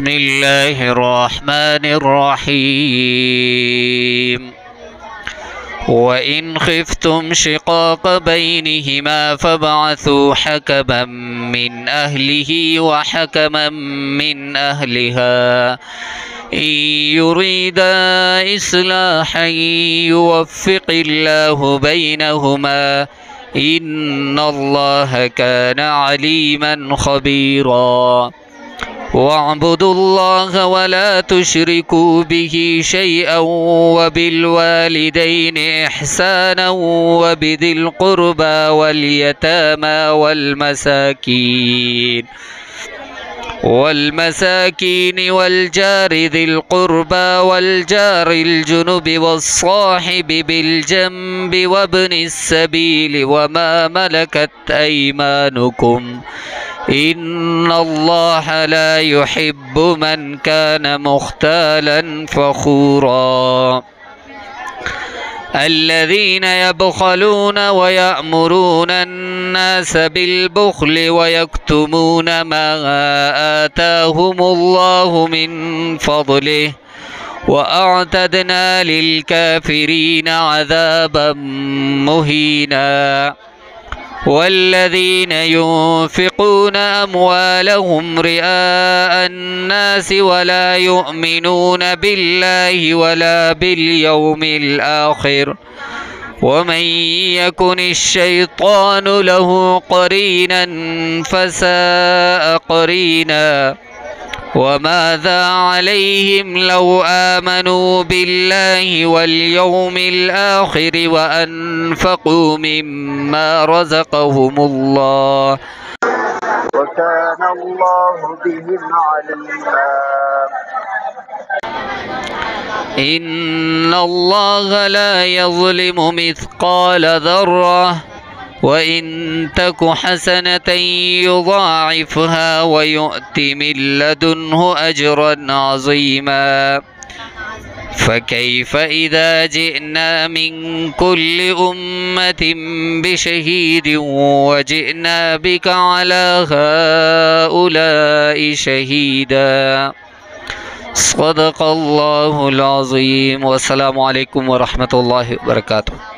بسم الله الرحمن الرحيم وإن خفتم شقاق بينهما فابعثوا حكما من أهله وحكما من أهلها إن يريدا إصلاحا يوفق الله بينهما إن الله كان عليما خبيرا واعبدوا الله ولا تشركوا به شيئا وبالوالدين إحسانا وبذي القربى واليتامى والمساكين والجار ذي القربى والجار الجنب والصاحب بالجنب وابن السبيل وما ملكت أيمانكم إن الله لا يحب من كان مختالا فخورا الذين يبخلون ويأمرون الناس بالبخل ويكتمون ما آتاهم الله من فضله وأعتدنا للكافرين عذابا مهينا والذين ينفقون أموالهم رئاء الناس ولا يؤمنون بالله ولا باليوم الآخر ومن يكن الشيطان له قرينا فساء قرينا وماذا عليهم لو آمنوا بالله واليوم الآخر وأنفقوا مما رزقهم الله وكان الله بهم عليما إن الله لا يظلم مثقال ذرة وإن تك حسنة يضاعفها ويؤت من لدنه أجرا عظيما فكيف إذا جئنا من كل أمة بشهيد وجئنا بك على هؤلاء شهيدا صدق الله العظيم والسلام عليكم ورحمة الله وبركاته.